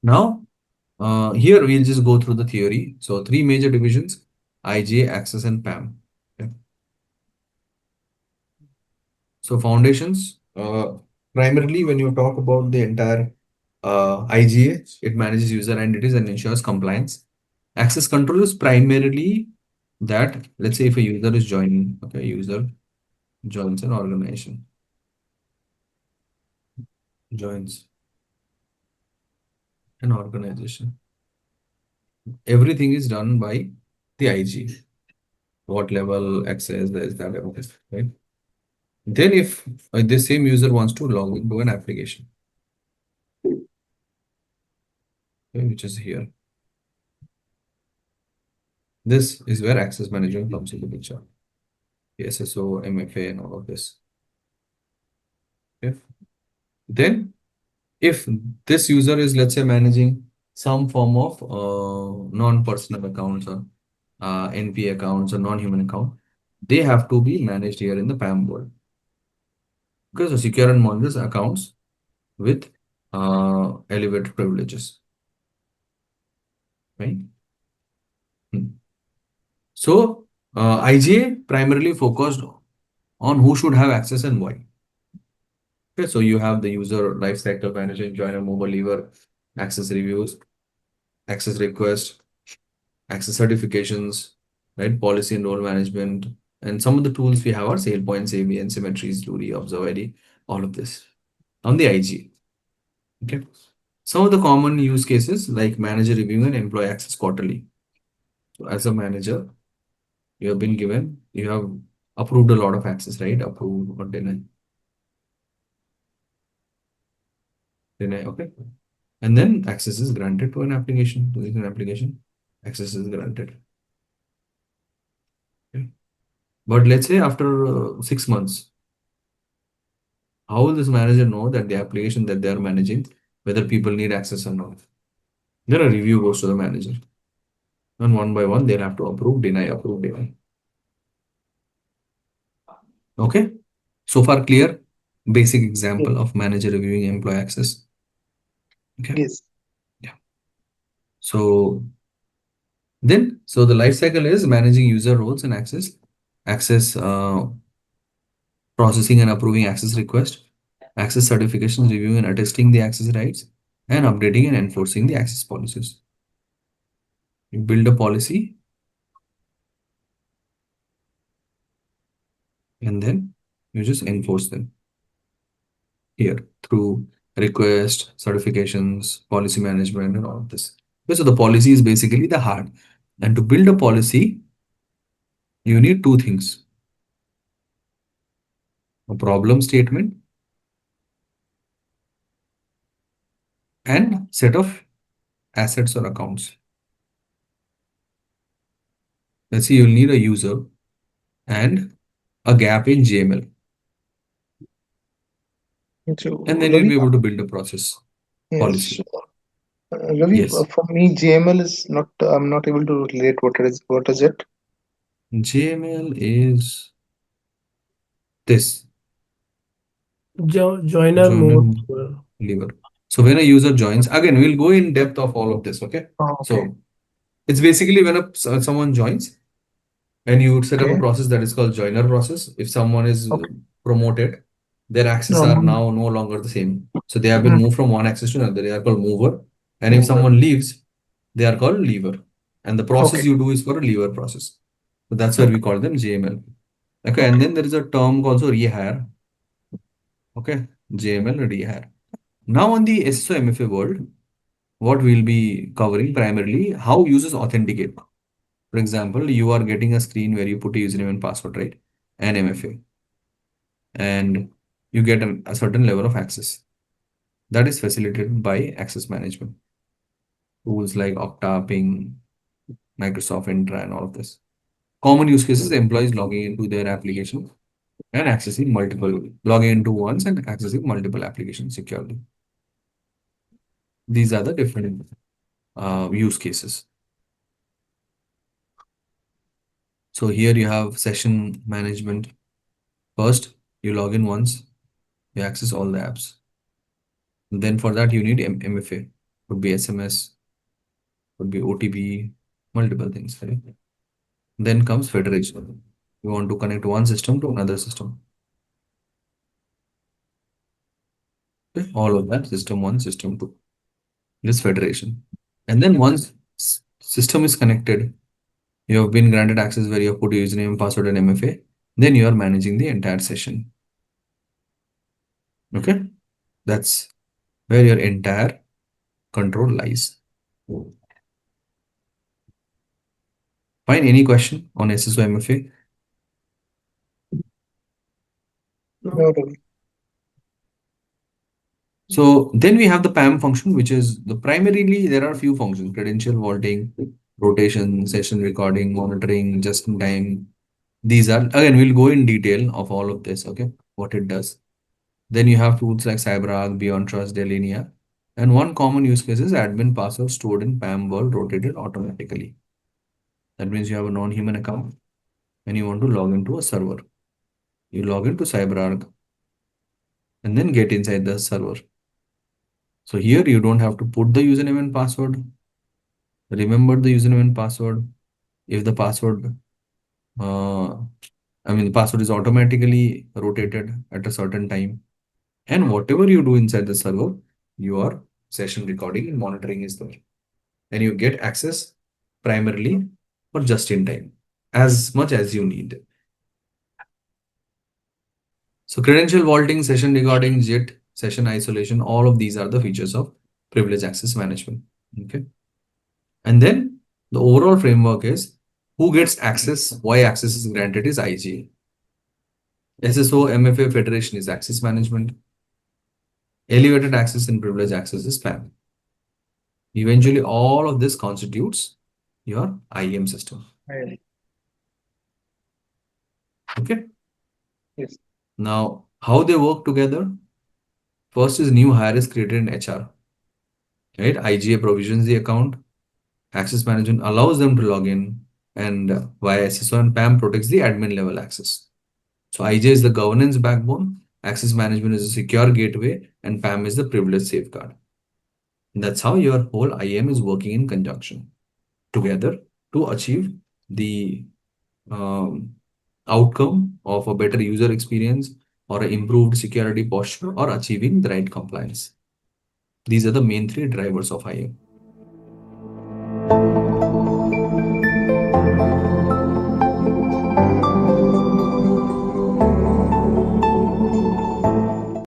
Now, here we'll just go through the theory. So three major divisions: IGA, Access, and PAM. Okay. So foundations, primarily when you talk about the entire IGA, it manages user identities and ensures compliance. Access control is primarily that, let's say if a user is joining, okay, user joins an organization, joins an organization. Everything is done by the IG. What level access, there is that level, right? Then if this same user wants to log into an application, okay, which is here, this is where access management comes into the picture. SSO, MFA, and all of this. Okay. Then if this user is, let's say, managing some form of non-personal accounts or NP accounts or non-human account, they have to be managed here in the PAM world. Because the secure and malicious accounts with elevated privileges, right? So IGA primarily focused on who should have access and why. Okay, so you have the user lifecycle management, joiner, mover, leaver, access reviews, access request, access certifications, right? Policy and role management. And some of the tools we have are SailPoint, Saviynt, Symmetries, Duty, Observe ID, all of this on the IG. Okay. Some of the common use cases like manager reviewing and employee access quarterly. So as a manager, you have been given, you have approved a lot of access, right? Approve or deny. Deny, okay. And then access is granted to an application, to an application, access is granted. Okay. But let's say after 6 months, how will this manager know that the application that they are managing, whether people need access or not? Then a review goes to the manager. And one by one, they'll have to approve, deny, approve, deny. Okay. So far clear? Basic Yes. example of manager reviewing employee access. Okay. Yes. Yeah. So the life cycle is managing user roles and access processing and approving access request, access certifications, reviewing and attesting the access rights, and updating and enforcing the access policies. You build a policy and then you just enforce them here through request, certifications, policy management, and all of this. Okay, so the policy is basically the heart. And to build a policy, you need two things: a problem statement and set of assets or accounts. Let's say you'll need a user and a gap in JML. So, And then you'll Ravi, be able to build a process yes, policy. Ravi, Yes. for me, JML is not, I'm not able to relate what is it? JML is this Joiner joiner mode. lever. So when a user joins, again, we'll go in depth of all of this. Okay. Oh, okay. So it's basically when someone joins and you set up a Okay. process that is called joiner process. If someone is Okay. promoted, their access are Um, now no longer the same. So they have been mm, moved from one access to another. They are called mover. And if Mover. someone leaves, they are called leaver. And the process Okay. you do is for a leaver process. So that's where we Okay. call them JML. Okay. And Okay. then there is a term called also rehire. Okay. JML rehire. Now on the SSO MFA world, what we'll be covering primarily how users authenticate. For example, you are getting a screen where you put a username and password, right? And MFA. And you get a certain level of access. That is facilitated by access management. Tools like Okta, Ping, Microsoft Entra, and all of this. Common use cases: employees logging into their application and accessing logging into once and accessing multiple applications securely. These are the different use cases. So here you have session management. First, you log in once, you access all the apps. Then for that, you need MFA. Could be SMS, could be OTP, multiple things, right? Then comes federation. You want to connect one system to another system. Okay? All of that, system one, system two. This federation. And then once system is connected, you have been granted access where you have put your username, password, and MFA. Then you are managing the entire session. Okay? That's where your entire control lies. Fine. Any question on SSO MFA? Not really. So then we have the PAM function, which is the primarily there are a few functions: credential vaulting, rotation, session recording, monitoring, just in time. These are again we'll go in detail of all of this. Okay, what it does. Then you have tools like CyberArk, Beyond Trust, Delinea, and one common use case is admin password stored in PAM world rotated automatically. That means you have a non-human account and you want to log into a server. You log into CyberArk and then get inside the server. So here you don't have to put the username and password. Remember the username and password. If the password, uh, the password is automatically rotated at a certain time. And whatever you do inside the server, your session recording and monitoring is there. And you get access primarily for just in time, as much as you need. So credential vaulting, session recording, JIT, session isolation, all of these are the features of privilege access management. Okay. And then the overall framework is who gets access, why access is granted is IGA. SSO MFA federation is access management. Elevated access and privilege access is PAM. Eventually, all of this constitutes your IAM system. I- Okay. Yes. Now, how they work together? First is new hire is created in HR. Right? IGA provisions the account. Access management allows them to log in, and via SSO and PAM protects the admin level access. So IJ is the governance backbone, access management is a secure gateway, and PAM is the privilege safeguard. And that's how your whole IAM is working in conjunction together to achieve the um, outcome of a better user experience or an improved security posture or achieving the right compliance. These are the main three drivers of IAM.